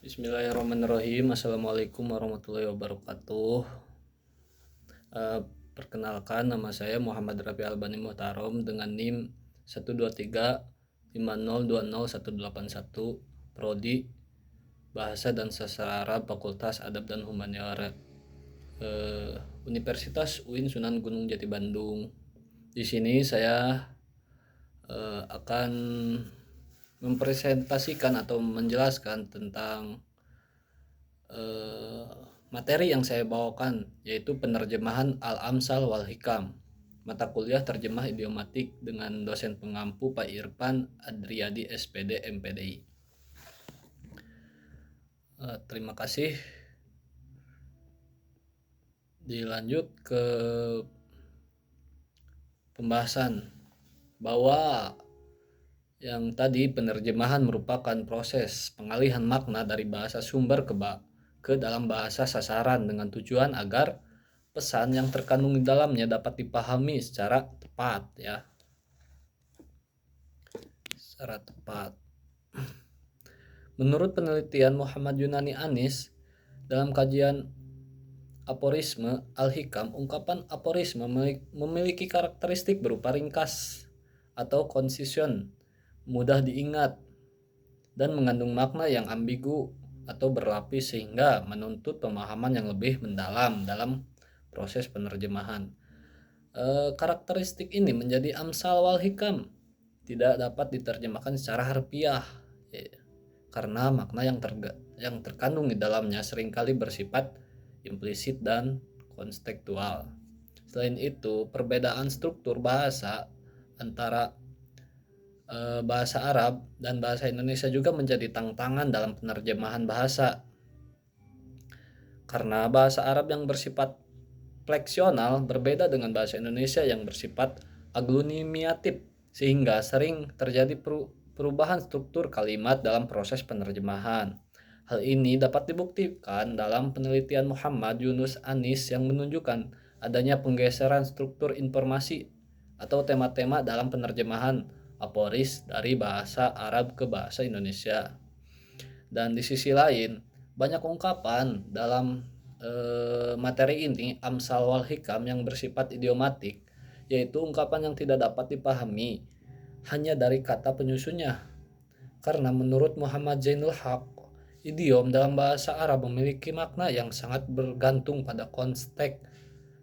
Bismillahirrahmanirrahim. Assalamualaikum warahmatullahi wabarakatuh. Eh, Perkenalkan, nama saya Muhammad Rafi Albani Muhtarom dengan NIM 12350201181, Prodi Bahasa dan Sastra Arab, Fakultas Adab dan Humaniora, Universitas UIN Sunan Gunung Jati Bandung. Di sini saya akan mempresentasikan atau menjelaskan tentang materi yang saya bawakan, yaitu penerjemahan Al-Amsal wal Hikam, mata kuliah terjemah idiomatik dengan dosen pengampu Pak Irfan Adriyadi SPD MPDI. Terima kasih. Dilanjut ke pembahasan bahwa yang tadi, penerjemahan merupakan proses pengalihan makna dari bahasa sumber ke dalam bahasa sasaran dengan tujuan agar pesan yang terkandung di dalamnya dapat dipahami secara tepat, ya. Secara tepat. Menurut penelitian Muhammad Yunani Anis dalam kajian aforisme Al-Hikam, ungkapan aforisme memiliki karakteristik berupa ringkas atau koncision, mudah diingat, dan mengandung makna yang ambigu atau berlapis sehingga menuntut pemahaman yang lebih mendalam dalam proses penerjemahan. Karakteristik ini menjadi amsal wal hikam tidak dapat diterjemahkan secara harfiah, karena makna yang terkandung di dalamnya seringkali bersifat implisit dan konstekstual. Selain itu, perbedaan struktur bahasa antara bahasa Arab dan bahasa Indonesia juga menjadi tantangan dalam penerjemahan bahasa, karena bahasa Arab yang bersifat fleksional berbeda dengan bahasa Indonesia yang bersifat aglutinatif, sehingga sering terjadi perubahan struktur kalimat dalam proses penerjemahan. Hal ini dapat dibuktikan dalam penelitian Muhammad Yunus Anis yang menunjukkan adanya penggeseran struktur informasi atau tema-tema dalam penerjemahan aforis dari bahasa Arab ke bahasa Indonesia. Dan di sisi lain, banyak ungkapan dalam materi ini amsal wal hikam yang bersifat idiomatik, yaitu ungkapan yang tidak dapat dipahami hanya dari kata penyusunnya. Karena menurut Muhammad Zainul Haq, idiom dalam bahasa Arab memiliki makna yang sangat bergantung pada konteks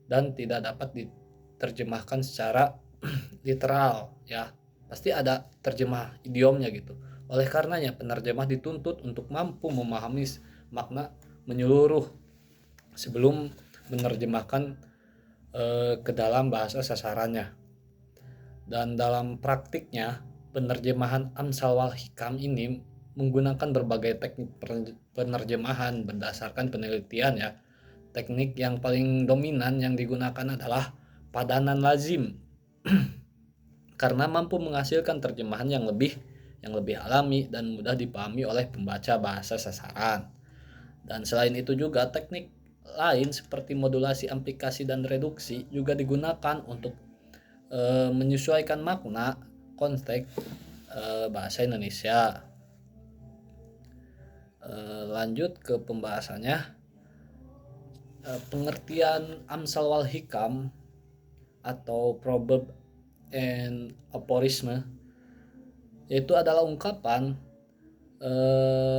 dan tidak dapat diterjemahkan secara literal, ya. Pasti ada terjemah idiomnya gitu. Oleh karenanya penerjemah dituntut untuk mampu memahami makna menyeluruh sebelum menerjemahkan ke dalam bahasa sasarannya. Dan dalam praktiknya, penerjemahan amsal wal hikam ini menggunakan berbagai teknik penerjemahan berdasarkan penelitian, ya. Teknik yang paling dominan yang digunakan adalah padanan lazim karena mampu menghasilkan terjemahan yang lebih alami dan mudah dipahami oleh pembaca bahasa sasaran. Dan selain itu juga teknik lain seperti modulasi aplikasi dan reduksi juga digunakan untuk menyesuaikan makna konteks bahasa Indonesia. Lanjut ke pembahasannya. Pengertian amsal wal hikam atau proverb and aphorism yaitu adalah ungkapan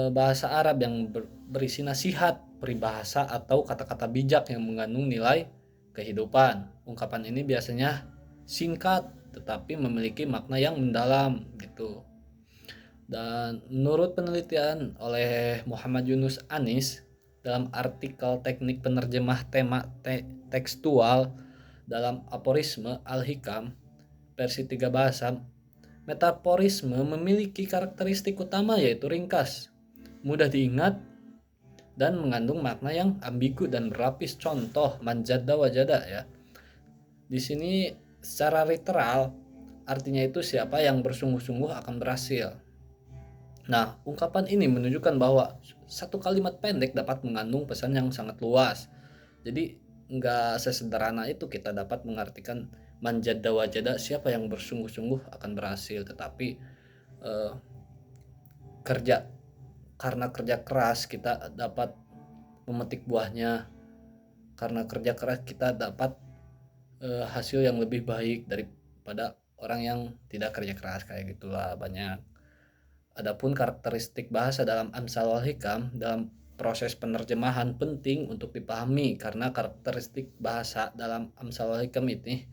bahasa Arab yang berisi nasihat, peribahasa atau kata-kata bijak yang mengandung nilai kehidupan. Ungkapan ini biasanya singkat tetapi memiliki makna yang mendalam gitu. Dan menurut penelitian oleh Muhammad Yunus Anis dalam artikel teknik penerjemah tema tekstual dalam aforisme Al-Hikam versi 3 bahasa, metaforisme memiliki karakteristik utama yaitu ringkas, mudah diingat, dan mengandung makna yang ambigu dan berlapis. Contoh manjada wajada, ya. Di sini secara literal artinya itu siapa yang bersungguh-sungguh akan berhasil. Nah, ungkapan ini menunjukkan bahwa satu kalimat pendek dapat mengandung pesan yang sangat luas. Jadi nggak sesederhana itu kita dapat mengartikan manjada wajada siapa yang bersungguh-sungguh akan berhasil, tetapi kerja karena kerja keras kita dapat memetik buahnya, karena kerja keras kita dapat hasil yang lebih baik daripada orang yang tidak kerja keras, kayak gitulah banyak. Adapun karakteristik bahasa dalam Amsal wal Hikam dalam proses penerjemahan penting untuk dipahami, karena karakteristik bahasa dalam Amsal wal Hikam ini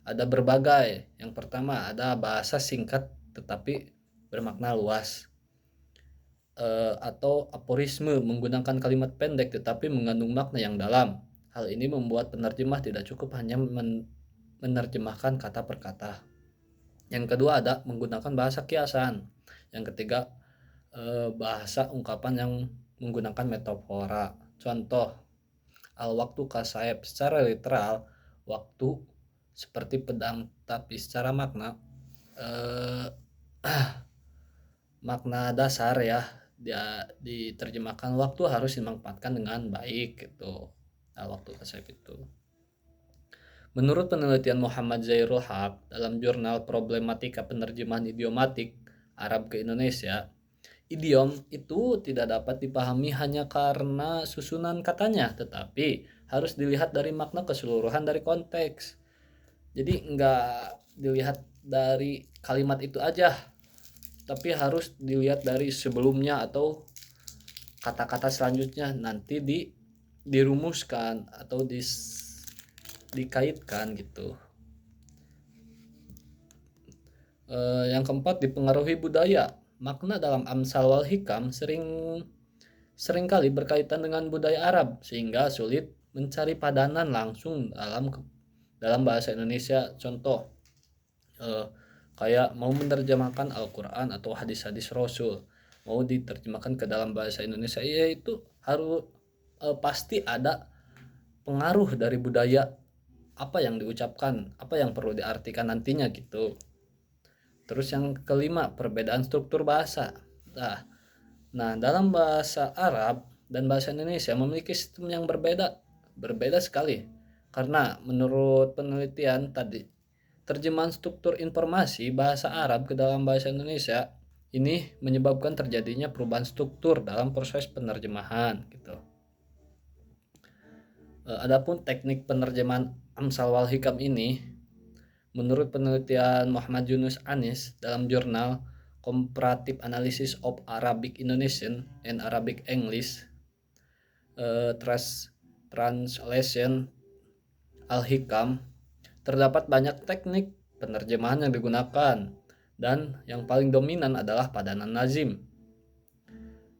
ada berbagai. Yang pertama ada bahasa singkat tetapi bermakna luas, atau aforisme menggunakan kalimat pendek tetapi mengandung makna yang dalam. Hal ini membuat penerjemah tidak cukup hanya menerjemahkan kata per kata. Yang kedua ada menggunakan bahasa kiasan. Yang ketiga bahasa ungkapan yang menggunakan metafora. Contoh, al-waktu kasaib secara literal, waktu seperti pedang, tapi secara makna makna dasar ya, dia diterjemahkan waktu harus dimanfaatkan dengan baik gitu. Al-waktu kasaib itu. Menurut penelitian Muhammad Zairul Haq dalam jurnal Problematika Penerjemahan Idiomatik Arab ke Indonesia, idiom itu tidak dapat dipahami hanya karena susunan katanya, tetapi harus dilihat dari makna keseluruhan dari konteks. Jadi enggak dilihat dari kalimat itu aja, tapi harus dilihat dari sebelumnya atau kata-kata selanjutnya, nanti dirumuskan atau dikaitkan gitu. Yang keempat, dipengaruhi budaya. Makna dalam Amsal wal Hikam seringkali berkaitan dengan budaya Arab sehingga sulit mencari padanan langsung dalam bahasa Indonesia. Contoh, kayak mau menerjemahkan Al-Quran atau hadis-hadis Rasul, mau diterjemahkan ke dalam bahasa Indonesia, itu harus pasti ada pengaruh dari budaya, apa yang diucapkan, apa yang perlu diartikan nantinya gitu. Terus yang kelima, perbedaan struktur bahasa. Nah, dalam bahasa Arab dan bahasa Indonesia memiliki sistem yang berbeda sekali. Karena menurut penelitian tadi, terjemahan struktur informasi bahasa Arab ke dalam bahasa Indonesia ini menyebabkan terjadinya perubahan struktur dalam proses penerjemahan gitu. Adapun teknik penerjemahan Amsal wal Hikam ini, menurut penelitian Muhammad Yunus Anis dalam jurnal Comparative Analysis of Arabic Indonesian and Arabic English Translation Al-Hikam, terdapat banyak teknik penerjemahan yang digunakan, dan yang paling dominan adalah padanan lazim.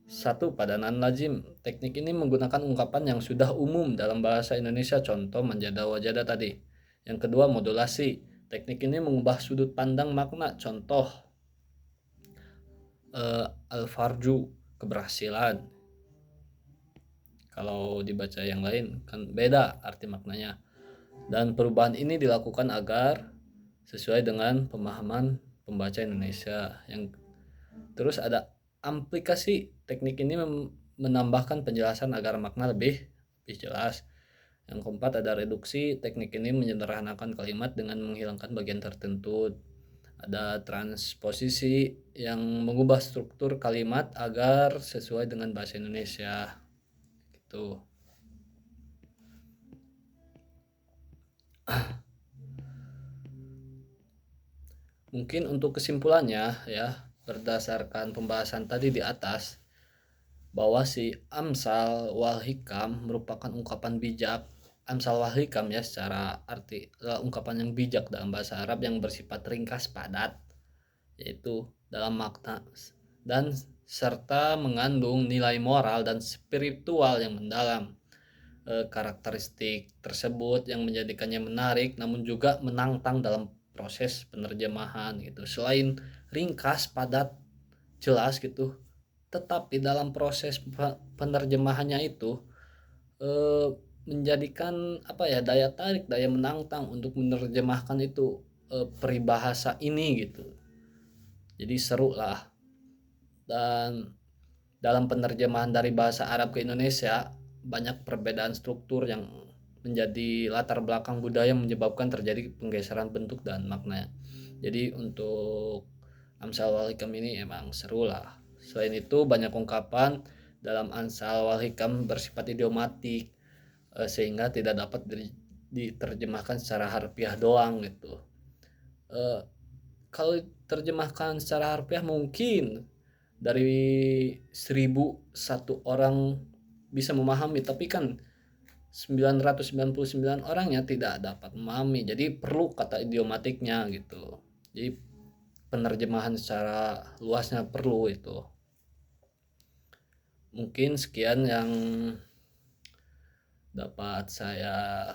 1. Padanan lazim. Teknik ini menggunakan ungkapan yang sudah umum dalam bahasa Indonesia, contoh manjada wajada tadi. Yang kedua, modulasi. Teknik ini mengubah sudut pandang makna, contoh al-farju, keberhasilan. Kalau dibaca yang lain kan beda arti maknanya. Dan perubahan ini dilakukan agar sesuai dengan pemahaman pembaca Indonesia. Terus ada aplikasi. Teknik ini menambahkan penjelasan agar makna lebih jelas. Yang keempat ada reduksi. Teknik ini menyederhanakan kalimat dengan menghilangkan bagian tertentu. Ada transposisi yang mengubah struktur kalimat agar sesuai dengan bahasa Indonesia gitu. Mungkin untuk kesimpulannya ya, berdasarkan pembahasan tadi di atas, bahwa si Amsal wal Hikam merupakan ungkapan bijak. Amsal wal Hikam ya secara arti ungkapan yang bijak dalam bahasa Arab yang bersifat ringkas padat, yaitu dalam makna dan serta mengandung nilai moral dan spiritual yang mendalam. Karakteristik tersebut yang menjadikannya menarik namun juga menantang dalam proses penerjemahan gitu. Selain ringkas, padat, jelas gitu, tetapi dalam proses penerjemahannya itu menjadikan daya tarik, daya menantang untuk menerjemahkan itu peribahasa ini gitu. Jadi seru lah. Dan dalam penerjemahan dari bahasa Arab ke Indonesia banyak perbedaan struktur yang menjadi latar belakang budaya menyebabkan terjadi penggeseran bentuk dan makna. Jadi untuk Amsal wal Hikam ini emang seru lah. Selain itu, banyak ungkapan dalam Amsal wal Hikam bersifat idiomatik, sehingga tidak dapat diterjemahkan secara harfiah doang gitu. Kalau diterjemahkan secara harfiah mungkin dari 1.001 orang bisa memahami, tapi kan 999 orangnya tidak dapat memahami. Jadi perlu kata idiomatiknya gitu. Jadi penerjemahan secara luasnya perlu itu. Mungkin sekian yang dapat saya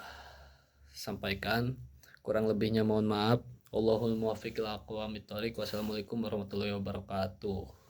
sampaikan. Kurang lebihnya mohon maaf. Wallahul muwaffiq ila aqwamit thoriq. Wassalamualaikum warahmatullahi wabarakatuh.